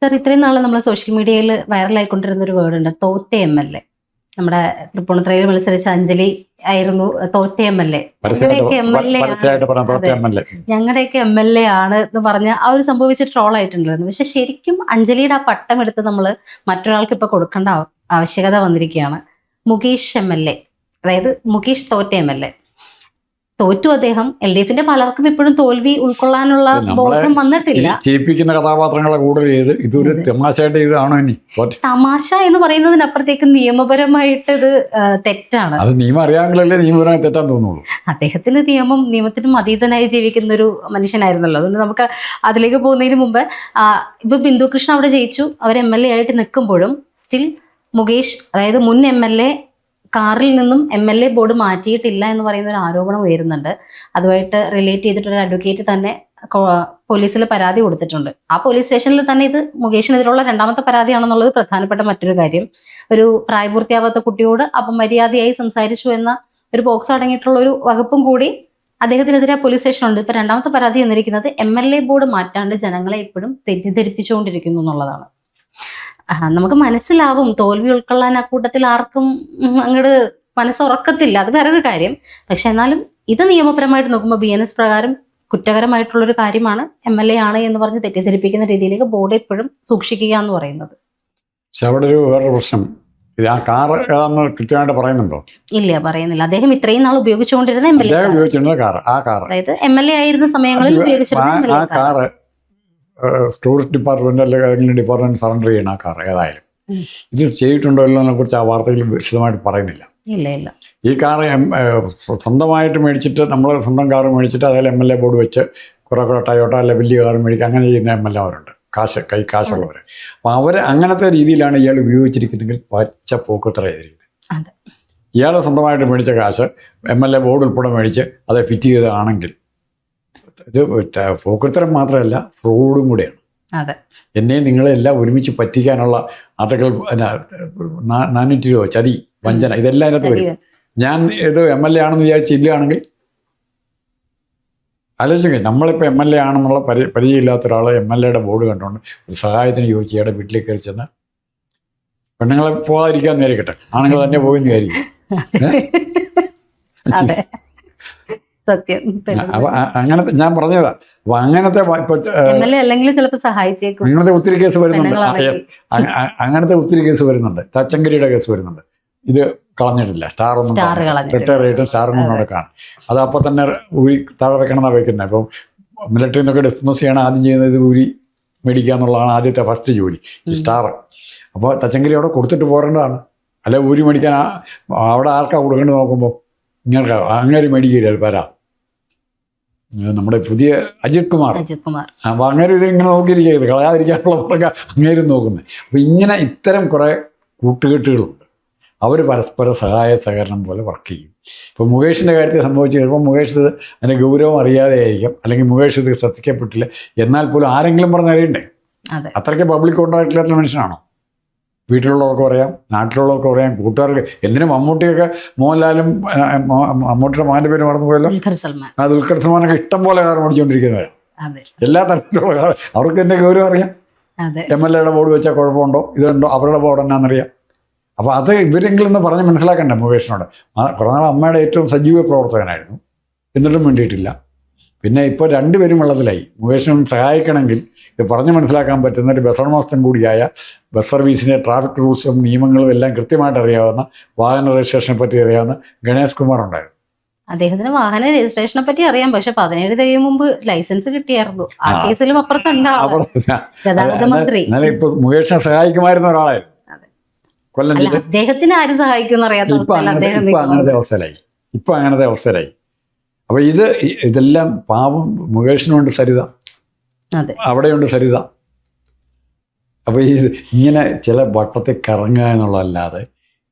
Sir, ഇത്രയും നാളെ നമ്മൾ സോഷ്യൽ മീഡിയയിൽ വൈറലായിക്കൊണ്ടിരുന്ന ഒരു വേർഡ് ഉണ്ട്, തോറ്റ MLA. നമ്മുടെ തൃപ്പൂണിത്തുറയിൽ മത്സരിച്ച അഞ്ജലി ആയിരുന്നു തോറ്റ MLA. ഞങ്ങളുടെയൊക്കെ MLA ആണ് എന്ന് പറഞ്ഞ ആ ഒരു സംഭവിച്ച് ട്രോൾ ആയിട്ടുണ്ടായിരുന്നു. പക്ഷെ ശരിക്കും അഞ്ജലിയുടെ ആ പട്ടം എടുത്ത് നമ്മൾ മറ്റൊരാൾക്ക് ഇപ്പൊ കൊടുക്കേണ്ട ആവശ്യകത വന്നിരിക്കുകയാണ്. മുകേഷ് MLA, അതായത് മുകേഷ് തോറ്റ MLA. തോറ്റു അദ്ദേഹം. LDFന്റെ പലർക്കും ഇപ്പോഴും തോൽവി ഉൾക്കൊള്ളാനുള്ള ബോധം വന്നിട്ടില്ല. ചിരിപ്പിക്കുന്ന കഥാപാത്രങ്ങളെ കൂടുതൽ ചെയ്ത് ഇതൊരു തമാശയായിട്ട് ഇതാണോ ഇനി തമാശ എന്ന് പറയുന്നതിനപ്പുറത്തേക്ക് നിയമപരമായിട്ട് ഇത് തെറ്റാണ്. അത് നിയമം അറിയാമെങ്കിലല്ലേ നിയമപരമായി തെറ്റാൻ തോന്നുള്ളൂ. അദ്ദേഹത്തിന് നിയമത്തിനും അതീതനായി ജീവിക്കുന്ന ഒരു മനുഷ്യനായിരുന്നല്ലോ. അതുകൊണ്ട് നമുക്ക് അതിലേക്ക് പോകുന്നതിന് മുമ്പ് ഇപ്പൊ ബിന്ദു കൃഷ്ണ അവിടെ ജയിച്ചു, അവർ MLA ആയിട്ട് നിൽക്കുമ്പോഴും സ്റ്റിൽ മുകേഷ്, അതായത് മുൻ MLA, കാറിൽ നിന്നും MLA ബോർഡ് മാറ്റിയിട്ടില്ല എന്ന് പറയുന്ന ഒരു ആരോപണം ഉയരുന്നുണ്ട്. അതുമായിട്ട് റിലേറ്റ് ചെയ്തിട്ടൊരു അഡ്വക്കേറ്റ് തന്നെ പോലീസിൽ പരാതി കൊടുത്തിട്ടുണ്ട്. ആ പോലീസ് സ്റ്റേഷനിൽ തന്നെ ഇത് മുകേഷിനെതിരുള്ള രണ്ടാമത്തെ പരാതിയാണെന്നുള്ളത് പ്രധാനപ്പെട്ട മറ്റൊരു കാര്യം. ഒരു പ്രായപൂർത്തിയാവാത്ത കുട്ടിയോട് അപമര്യാദയായി സംസാരിച്ചു എന്ന ഒരു ബോക്സ് അടങ്ങിയിട്ടുള്ള ഒരു വകുപ്പും കൂടി അദ്ദേഹത്തിനെതിരെ പോലീസ് സ്റ്റേഷനുണ്ട്. ഇപ്പൊ രണ്ടാമത്തെ പരാതി എന്നിരിക്കുന്നത് MLA ബോർഡ് മാറ്റാണ്ട് ജനങ്ങളെ ഇപ്പോഴും തെറ്റിദ്ധരിപ്പിച്ചുകൊണ്ടിരിക്കുന്നു എന്നുള്ളതാണ്. നമുക്ക് മനസ്സിലാവും തോൽവി ഉൾക്കൊള്ളാൻ ആ കൂട്ടത്തിൽ ആർക്കും അങ്ങോട്ട് മനസ്സുറക്കത്തില്ല, അത് വേറൊരു കാര്യം. പക്ഷെ എന്നാലും ഇത് നിയമപരമായിട്ട് നോക്കുമ്പോൾ BNS പ്രകാരം കുറ്റകരമായിട്ടുള്ളൊരു കാര്യമാണ്. MLA ആണ് എന്ന് പറഞ്ഞ് തെറ്റിദ്ധരിപ്പിക്കുന്ന രീതിയിലേക്ക് ബോർഡ് എപ്പോഴും സൂക്ഷിക്കുക എന്ന് പറയുന്നത്. പക്ഷെ അവിടെ ഒരു വേറൊരു പ്രശ്നം, ആ കാർ ഏതാണെന്ന് കൃത്യമായിട്ട് പറയുന്നുണ്ടോ? ഇല്ല, പറയുന്നില്ല. അദ്ദേഹം ഇത്രയും നാൾ ഉപയോഗിച്ചുകൊണ്ടിരുന്ന അതായത് MLA ആയിരുന്ന സമയങ്ങളിൽ ഉപയോഗിച്ചിരുന്ന ആ കാറ് ടൂറിസ്റ്റ് ഡിപ്പാർട്ട്മെന്റ് അല്ലെങ്കിൽ ഏതെങ്കിലും ഡിപ്പാർട്ട്മെന്റ് സറണ്ടർ ചെയ്യണം ആ കാർ ഏതായാലും. ഇത് ചെയ്തിട്ടുണ്ടോ എന്നതിനെ കുറിച്ച് ആ വാർത്തയിൽ വിശദമായിട്ട് പറയുന്നില്ല. ഈ കാർ സ്വന്തമായിട്ട് മേടിച്ചിട്ട്, നമ്മൾ സ്വന്തം കാർ മേടിച്ചിട്ട് അതിൽ MLA ബോർഡ് വെച്ച് കുറെ ടയോട്ടോ അല്ലെ വലിയ കാർ മേടിക്കുക, അങ്ങനെ ചെയ്യുന്ന MLA അവരുണ്ട്, കാശുള്ളവർ. അപ്പം അവർ അങ്ങനത്തെ രീതിയിലാണ് ഇയാൾ ഉപയോഗിച്ചിരിക്കുന്നെങ്കിൽ പച്ച പോക്കത്ര ചെയ്തിരിക്കുന്നത്. ഇയാൾ സ്വന്തമായിട്ട് മേടിച്ച കാശ് MLA ബോർഡ് ഉൾപ്പെടെ മേടിച്ച് അത് ഫിറ്റ് ചെയ്തതാണെങ്കിൽ ഇത് പോക്കൃത്തരം മാത്രമല്ല, ഫ്രോഡും കൂടെയാണ്. എന്നെയും നിങ്ങളെല്ലാം ഒരുമിച്ച് പറ്റിക്കാനുള്ള ആർട്ടിക്കിൾ 400 ചതി, വഞ്ചന, ഇതെല്ലാം അതിനകത്ത് വരും. ഞാൻ ഇത് MLA ആണെന്ന് വിചാരിച്ചില്ലാണെങ്കിൽ ആലോചിക്കുക. നമ്മളിപ്പോൾ MLA ആണെന്നുള്ള പരിചയമില്ലാത്ത ഒരാൾ MLAയുടെ ബോർഡ് കണ്ടുകൊണ്ട് ഒരു സഹായത്തിന് ചോദിച്ച് ഇയാളുടെ വീട്ടിലേക്ക് കയറി ചെന്ന്, പെണ്ണുങ്ങളെ പോകാതിരിക്കാൻ നേരിക്കട്ടെ, ആണുങ്ങൾ തന്നെ പോയെന്ന് വിചാരിക്കും. അങ്ങനത്തെ ഞാൻ പറഞ്ഞതാ. അപ്പൊ അങ്ങനത്തെ അങ്ങനത്തെ ഒത്തിരി കേസ് വരുന്നുണ്ട്. അങ്ങനത്തെ ഒത്തിരി കേസ് വരുന്നുണ്ട്. തച്ചങ്കരിയുടെ കേസ് വരുന്നുണ്ട്. ഇത് കളഞ്ഞിട്ടില്ല, സ്റ്റാർ ഒന്നും റിട്ടയർ ചെയ്തിട്ടും സ്റ്റാറിനും അവിടെ കാണും. അത് അപ്പോൾ തന്നെ ഊരി താഴെ വെക്കണമെന്നാണ് വെക്കുന്നത്. ഇപ്പം മിലിറ്ററിയിൽ നിന്നൊക്കെ ഡിസ്മസ് ചെയ്യണം ആദ്യം ചെയ്യുന്നത്, ഇത് ഊരി മേടിക്കുക എന്നുള്ളതാണ് ആദ്യത്തെ ഫസ്റ്റ് ജോലി, ഈ സ്റ്റാർ. അപ്പോൾ തച്ചങ്കരി അവിടെ കൊടുത്തിട്ട് പോരേണ്ടതാണ്. അല്ലെ ഊരി മേടിക്കാൻ അവിടെ ആർക്കാ കൊടുക്കേണ്ടത് നോക്കുമ്പോൾ ഇങ്ങനെ അങ്ങേര് മേടിക്കില്ല വരാം. നമ്മുടെ പുതിയ അജിത് കുമാർ. അപ്പോൾ അങ്ങനെ ഇതിങ്ങനെ നോക്കിയിരിക്കരുത്, കളയാതിരിക്കാനുള്ളവർക്ക് അങ്ങേരും നോക്കുന്നത്. അപ്പോൾ ഇങ്ങനെ ഇത്തരം കുറേ കൂട്ടുകെട്ടുകളുണ്ട്. അവർ പരസ്പര സഹായ സഹകരണം പോലെ വർക്ക് ചെയ്യും. ഇപ്പോൾ മുകേഷിൻ്റെ കാര്യത്തിൽ സംഭവിച്ചു കഴിയുമ്പോൾ മുകേഷ് ഇത് അതിൻ്റെ ഗൗരവം അറിയാതെ ആയിരിക്കും, അല്ലെങ്കിൽ മുകേഷ് ഇത് ശ്രദ്ധിക്കപ്പെട്ടില്ല. എന്നാൽ പോലും ആരെങ്കിലും പറഞ്ഞറിയണ്ടേ? അത്രയ്ക്ക് പബ്ലിക് കോണ്ടാക്റ്റില്ലാത്ത മനുഷ്യനാണോ? വീട്ടിലുള്ളവർക്ക് പറയാം, നാട്ടിലുള്ളവർക്ക് പറയാം, കൂട്ടുകാർക്ക്. എന്തിനും മമ്മൂട്ടിയൊക്കെ, മോഹൻലാലും മമ്മൂട്ടിയുടെ മകൻ്റെ പേര് മറന്നു പോയല്ലോ, ദുൽഖർ സൽമാനൊക്കെ ഇഷ്ടം പോലെ കാർ മേടിച്ചുകൊണ്ടിരിക്കുന്നവരാണ്. എല്ലാ തരത്തിലുള്ള കാർ അവർക്ക് എൻ്റെ ഗൗരവം അറിയാം. MLAയുടെ ബോർഡ് വെച്ചാൽ കുഴപ്പമുണ്ടോ, ഇതുണ്ടോ, അവരുടെ ബോർഡ് എന്നാണെന്നറിയാം. അപ്പോൾ അത് ഇവരെങ്കിലും ഒന്ന് പറഞ്ഞ് മനസ്സിലാക്കണ്ടേ മുകേഷിനോട്? കുറേ നാൾ അമ്മയുടെ ഏറ്റവും സജീവ പ്രവർത്തകനായിരുന്നു, എന്നിട്ടും വേണ്ടിയിട്ടില്ല. പിന്നെ ഇപ്പോൾ രണ്ടുപേരും വെള്ളത്തിലായി. മുകേഷിനും സഹായിക്കണമെങ്കിൽ ഇത് പറഞ്ഞ് മനസ്സിലാക്കാൻ പറ്റുന്ന ഒരു ബസ് ഉടമസ്ഥൻ കൂടിയായ, ബസ് സർവീസിൻ്റെ ട്രാഫിക് റൂൾസും നിയമങ്ങളും എല്ലാം കൃത്യമായിട്ട് അറിയാവുന്ന, വാഹന രജിസ്ട്രേഷനെ പറ്റി അറിയാവുന്ന ഗണേഷ് കുമാർ ഉണ്ടായിരുന്നു. അദ്ദേഹത്തിന് വാഹന രജിസ്ട്രേഷനെ പറ്റി അറിയാം, പക്ഷെ 17 ദിവസം മുമ്പ് ലൈസൻസ് കിട്ടിയായിരുന്നു. ആ കേസിലും ഗതാഗത മന്ത്രി. എന്നാലും ഇപ്പൊ മുകേഷിനെ സഹായിക്കുമായിരുന്ന ഒരാളായിരുന്നു കൊല്ലം ജില്ല. അദ്ദേഹത്തിന് ആരും സഹായിക്കുമെന്ന് അറിയാത്ത ഇപ്പൊ അങ്ങനത്തെ അവസ്ഥയിലായി. അപ്പൊ ഇതെല്ലാം പാവം മുകേഷിനുണ്ട് സരിത, അവിടെയുണ്ട് സരിത. അപ്പോൾ ഇങ്ങനെ ചില വട്ടത്തിൽ കറങ്ങുക എന്നുള്ളതല്ലാതെ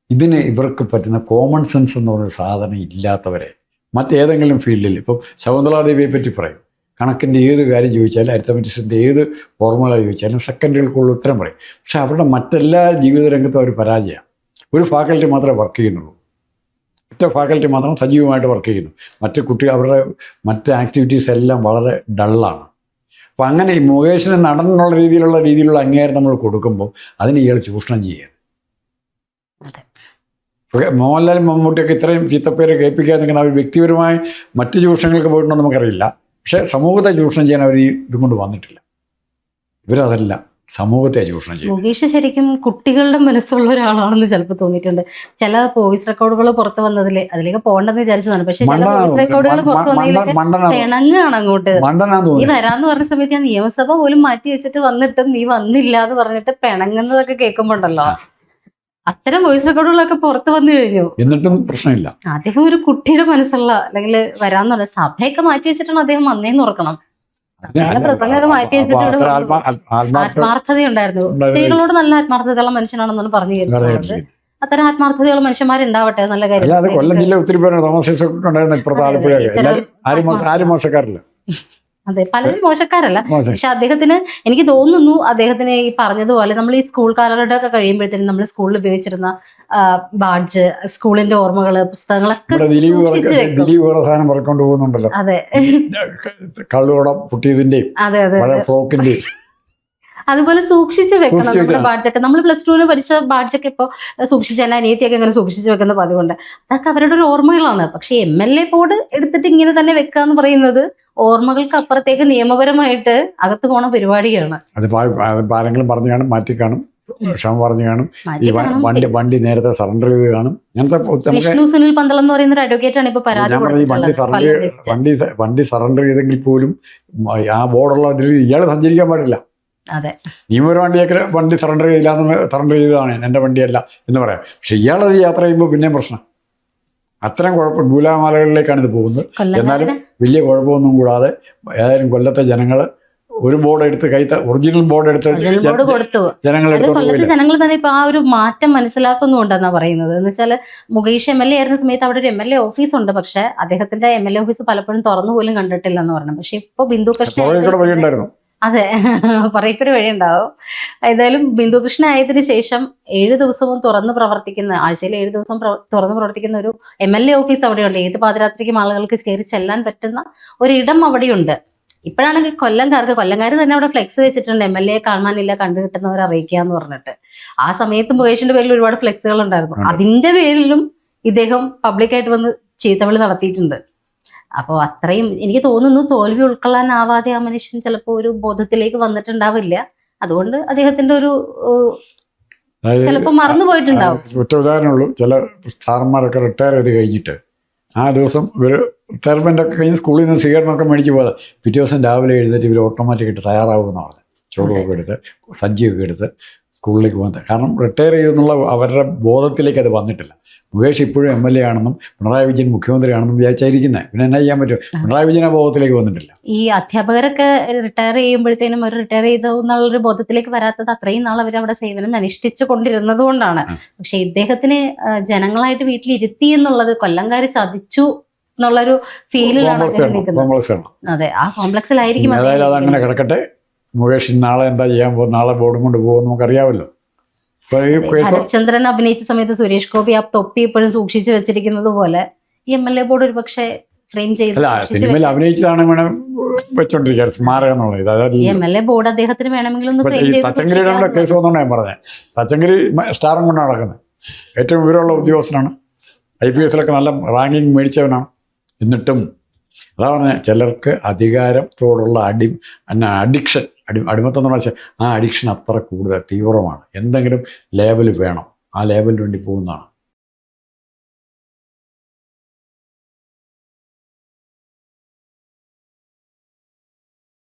ഇവർക്ക് പറ്റുന്ന കോമൺ സെൻസ് എന്ന് പറയുന്ന സാധനം ഇല്ലാത്തവരെ മറ്റേതെങ്കിലും ഫീൽഡിൽ, ഇപ്പം ശകുന്തളാദേവിയെ പറ്റി പറയും, കണക്കിൻ്റെ ഏത് കാര്യം ചോദിച്ചാലും, അരിത്തമെറ്റിക്സിൻ്റെ ഏത് ഫോർമുല ചോദിച്ചാലും സെക്കൻഡുകൾക്കുള്ള ഉത്തരം പറയും. പക്ഷെ അവരുടെ മറ്റെല്ലാ ജീവിത രംഗത്തും അവർ പരാജയമാണ്. ഒരു ഫാക്കൽറ്റി മാത്രമേ വർക്ക് ചെയ്യുന്നുള്ളൂ, ഒറ്റ ഫാക്കൽറ്റി മാത്രം സജീവമായിട്ട് വർക്ക് ചെയ്യുന്നു. മറ്റ് കുട്ടികൾ അവരുടെ മറ്റ് ആക്ടിവിറ്റീസ് എല്ലാം വളരെ ഡള്ളാണ്. അപ്പം അങ്ങനെ ഈ മുകേഷിന് നടന്നുള്ള രീതിയിലുള്ള അംഗീകാരം നമ്മൾ കൊടുക്കുമ്പോൾ അതിന് ഇയാൾ ചൂഷണം ചെയ്യുക. മോഹൻലാലും മമ്മൂട്ടിയൊക്കെ ഇത്രയും ചീത്തപ്പേര് കേൾപ്പിക്കാതെ നിൽക്കുന്ന അവർ വ്യക്തിപരമായി മറ്റ് ചൂഷണങ്ങൾക്ക് പോയിട്ടുണ്ടോ നമുക്കറിയില്ല. പക്ഷേ സമൂഹത്തെ ചൂഷണം ചെയ്യാൻ അവർ ഈ ഇതും കൊണ്ട് വന്നിട്ടില്ല. ഇവരതല്ല, സമൂഹത്തെ ചൂഷണം ചെയ്യും. മുകേഷ് ശരിക്കും കുട്ടികളുടെ മനസ്സുള്ള ഒരാളാണെന്ന് ചിലപ്പോൾ തോന്നിയിട്ടുണ്ട്. ചില വോയിസ് റെക്കോർഡുകൾ പുറത്ത് വന്നതിൽ അതിലേക്ക് പോകണ്ടെന്ന് വിചാരിച്ചതാണ്. പക്ഷെ ചില വോയിസ് റെക്കോർഡുകൾ പുറത്ത് വന്നതിലൊക്കെ പിണങ്ങാണ് അങ്ങോട്ട്. നീ വരാന്ന് പറഞ്ഞ സമയത്ത് ഞാൻ നിയമസഭ പോലും മാറ്റി വെച്ചിട്ട് വന്നിട്ടും നീ വന്നില്ല എന്ന് പറഞ്ഞിട്ട് പിണങ്ങുന്നതൊക്കെ കേൾക്കുമ്പോണ്ടല്ലോ, അത്തരം വോയിസ് റെക്കോർഡുകളൊക്കെ പുറത്ത് വന്നു കഴിഞ്ഞു. എന്നിട്ടും പ്രശ്നമില്ല. അദ്ദേഹം ഒരു കുട്ടിയുടെ മനസ്സുള്ള, അല്ലെങ്കിൽ വരാന്ന് പറഞ്ഞ സഭയൊക്കെ മാറ്റി വെച്ചിട്ടാണ് അദ്ദേഹം വന്നേന്ന് ഓർക്കണം. പ്രസംഗമൊക്കെ മാറ്റി വെച്ചിട്ട് ആത്മാർത്ഥതയുണ്ടായിരുന്നു. സ്ത്രീകളോട് നല്ല ആത്മാർത്ഥതയുള്ള മനുഷ്യനാണെന്നാണ് പറഞ്ഞു കേട്ടിട്ടുള്ളത്. അത്തരം ആത്മാർത്ഥതയുള്ള മനുഷ്യന്മാരുണ്ടാവട്ടെ, നല്ല കാര്യം. കൊല്ലം ജില്ല ഒത്തിരി പേരാണ് താമസിച്ചിട്ടുണ്ടായിരുന്നു. ഇപ്പുറത്തെ ആലപ്പുഴ ആരും മോശക്കാരില്ല. അതെ, പലരും മോശക്കാരല്ല. പക്ഷെ അദ്ദേഹത്തിന്, എനിക്ക് തോന്നുന്നു അദ്ദേഹത്തിന് ഈ പറഞ്ഞതുപോലെ നമ്മൾ ഈ സ്കൂൾ കാലഘട്ടമൊക്കെ കഴിയുമ്പോഴത്തേനും നമ്മൾ സ്കൂളിൽ ഉപയോഗിച്ചിരുന്ന ബാഡ്ജ്, സ്കൂളിന്റെ ഓർമ്മകള്, പുസ്തകങ്ങളൊക്കെ പോകുന്നുണ്ടല്ലോ. അതെ, കള്ളുകൂടം പൊട്ടിയതിന്റെയും ഫ്രോക്കിന്റെയും അതുപോലെ സൂക്ഷിച്ച് വെക്കണം നമ്മുടെ ബാഡ്ജൊക്കെ. നമ്മൾ +2 പഠിച്ച ബാഡ്ജൊക്കെ ഇപ്പോൾ സൂക്ഷിച്ച്, എൻ്റെ അനിയത്തിയൊക്കെ ഇങ്ങനെ സൂക്ഷിച്ച് വെക്കുന്ന പതിവുണ്ട്. അതൊക്കെ അവരുടെ ഒരു ഓർമ്മകളാണ്. പക്ഷെ MLA ബോർഡ് എടുത്തിട്ട് ഇങ്ങനെ തന്നെ വെക്കുക എന്ന് പറയുന്നത് ഓർമ്മകൾക്ക് അപ്പുറത്തേക്ക് നിയമപരമായിട്ട് അകത്ത് പോണ പരിപാടിയാണ്. അത് ആരെങ്കിലും പറഞ്ഞു കാണും, മാറ്റി കാണും, ക്ഷമ പറഞ്ഞു കാണും, വണ്ടി നേരത്തെ സറണ്ടർ ചെയ്ത് കാണും. വിഷ്ണു സുനിൽ പന്തളം എന്ന് പറയുന്ന ഒരു അഡ്വക്കേറ്റ് ആണ് ഇപ്പൊ പരാതി വണ്ടി സറണ്ടർ ചെയ്തെങ്കിൽ പോലും ആ ബോർഡുള്ള ഇയാൾ സഞ്ചരിക്കാൻ പാടില്ല. അതെ, വണ്ടി സറണ്ടർ ചെയ്തതാണ്, എൻ്റെ വണ്ടിയല്ല എന്ന് പറയാം. പക്ഷെ ഇയാളത് യാത്ര ചെയ്യുമ്പോൾ പിന്നെയും പ്രശ്നം. അത്തരം കുഴപ്പം നൂലാമാലകളിലേക്കാണ് ഇത് പോകുന്നത്. എന്നാലും വലിയ കുഴപ്പമൊന്നും കൂടാതെ ഏതായാലും കൊല്ലത്തെ ജനങ്ങൾ ഒരു ബോർഡ് എടുത്ത് ഒറിജിനൽ ബോർഡ് എടുത്ത് കൊല്ലത്തെ ജനങ്ങൾ തന്നെ ഇപ്പൊ ആ ഒരു മാറ്റം മനസ്സിലാക്കുന്നുണ്ടെന്നാ പറയുന്നത്. എന്ന് വെച്ചാൽ മുകേഷ് MLA ആയിരുന്ന സമയത്ത് അവിടെ ഒരു MLA ഓഫീസ് ഉണ്ട്. പക്ഷെ അദ്ദേഹത്തിന്റെ MLA ഓഫീസ് പലപ്പോഴും തുറന്നു പോലും കണ്ടിട്ടില്ല എന്ന് പറഞ്ഞു. പക്ഷെ ഇപ്പൊ ബിന്ദു കൃഷ്ണ, അതെ, പറയക്കൂടി വഴിയുണ്ടാവും. ഏതായാലും ബിന്ദു കൃഷ്ണ ആയതിനു ശേഷം 7 ദിവസവും തുറന്ന് പ്രവർത്തിക്കുന്ന, ആഴ്ചയിൽ 7 ദിവസം തുറന്ന് പ്രവർത്തിക്കുന്ന ഒരു MLA ഓഫീസ് അവിടെയുണ്ട്. ഏത് പാതിരാത്രിക്കും ആളുകൾക്ക് കയറി ചെല്ലാൻ പറ്റുന്ന ഒരിടം അവിടെയുണ്ട്. ഇപ്പോഴാണെങ്കിൽ കൊല്ലംകാർ തന്നെ അവിടെ ഫ്ലെക്സ് വെച്ചിട്ടുണ്ട്, MLA കാണാനില്ല, കണ്ടു കിട്ടുന്നവരെ അറിയിക്കുക എന്ന് പറഞ്ഞിട്ട്. ആ സമയത്ത് മുകേഷിന്റെ പേരിൽ ഒരുപാട് ഫ്ലെക്സുകൾ ഉണ്ടായിരുന്നു. അതിന്റെ പേരിലും ഇദ്ദേഹം പബ്ലിക്കായിട്ട് വന്ന് ചീത്തവിളി നടത്തിയിട്ടുണ്ട്. അപ്പോൾ അത്രയും എനിക്ക് തോന്നുന്നു തോൽവി ഉൾക്കൊള്ളാനാവാതെ ആ മനുഷ്യൻ ചിലപ്പോൾ ഒരു ബോധത്തിലേക്ക് വന്നിട്ടുണ്ടാവില്ല. അതുകൊണ്ട് അദ്ദേഹത്തിന്റെ ഒരു ചിലപ്പോൾ മറന്നു പോയിട്ടുണ്ടാവും. ഒറ്റ ഉദാഹരണമുള്ളൂ, ചില സാറന്മാരൊക്കെ റിട്ടയർ ചെയ്ത് കഴിഞ്ഞിട്ട് ആ ദിവസം ഇവർ റിട്ടയർമെൻ്റ് ഒക്കെ കഴിഞ്ഞ് സ്കൂളിൽ നിന്ന് സ്വീകരണമൊക്കെ മേടിച്ച് പോകാതെ പിറ്റേ ദിവസം രാവിലെ എഴുന്നേറ്റ് ഇവർ ഓട്ടോമാറ്റിക്കായിട്ട് തയ്യാറാവുമെന്ന് പറഞ്ഞു. ചോറുമൊക്കെ എടുത്ത് സഞ്ചിയൊക്കെ എടുത്ത് സ്കൂളിലേക്ക് പോകുന്നത്. കാരണം റിട്ടയർ ചെയ്തെന്നുള്ള അവരുടെ ബോധത്തിലേക്ക് അത് വന്നിട്ടില്ല. മുകേഷ് ഇപ്പോഴും MLA ആണെന്നും പിണറായി വിജയൻ മുഖ്യമന്ത്രിയാണെന്നും വിചാരിച്ചായിരിക്കുന്നത്. പിന്നെ എന്നാ ചെയ്യാൻ പറ്റും? പിണറായി വിജയൻ ആ ബോധത്തിലേക്ക് വന്നിട്ടില്ല. ഈ അധ്യാപകരൊക്കെ റിട്ടയർ ചെയ്യുമ്പോഴത്തേനും അവർ റിട്ടയർ ചെയ്തു എന്നുള്ളൊരു ബോധത്തിലേക്ക് വരാത്തത് അത്രയും നാൾ അവരവിടെ സേവനം അനുഷ്ഠിച്ചു കൊണ്ടിരുന്നത് കൊണ്ടാണ്. പക്ഷെ ഇദ്ദേഹത്തിന് ജനങ്ങളായിട്ട് വീട്ടിലിരുത്തി എന്നുള്ളത് കൊല്ലംകാർ ചതിച്ചു എന്നുള്ളൊരു ഫീലിലാണ് നിൽക്കുന്നത്. അതെ, ആ കോംപ്ലക്സിലായിരിക്കും. അതങ്ങനെ കിടക്കട്ടെ. മുകേഷ് നാളെ എന്താ ചെയ്യാൻ പോകും, നാളെ ബോർഡും കൊണ്ട് പോകും നമുക്കറിയാമല്ലോ. ഹരിചന്ദ്രൻ അഭിനയിച്ച സമയത്ത് സുരേഷ് ഗോപി ആ തൊപ്പി ഇപ്പോഴും സൂക്ഷിച്ചു വെച്ചിരിക്കുന്നത് പോലെ ഈ MLA ബോർഡ് ഒരു പക്ഷേ ഫ്രെയിം ചെയ്ത് സിനിമയിൽ അഭിനയിച്ചതാണ് വെച്ചോണ്ടിരിക്കുക സ്മാരകം എന്നുള്ളത്. MLA ബോർഡ് അദ്ദേഹത്തിന് വേണമെങ്കിലും തച്ചങ്കരിയുടെ കേസ് വന്നോണ്ടാണ് ഞാൻ പറഞ്ഞത്. തച്ചങ്കരി സ്റ്റാറും കൊണ്ടാണ് നടക്കുന്നത്. ഏറ്റവും വിവരമുള്ള ഉദ്യോഗസ്ഥനാണ്, IPS നല്ല റാങ്കിങ് മേടിച്ചവനാണ്. എന്നിട്ടും അതാ പറഞ്ഞ ചിലർക്ക് അധികാരത്തോടുള്ള അഡിക്ഷൻ, അടിമത്തം എന്ന് പറഞ്ഞാൽ ആ അഡിക്ഷൻ അത്ര കൂടുതൽ തീവ്രമാണ്. എന്തെങ്കിലും ലേബൽ വേണം, ആ ലേബലിന് വേണ്ടി പോകുന്നതാണ്.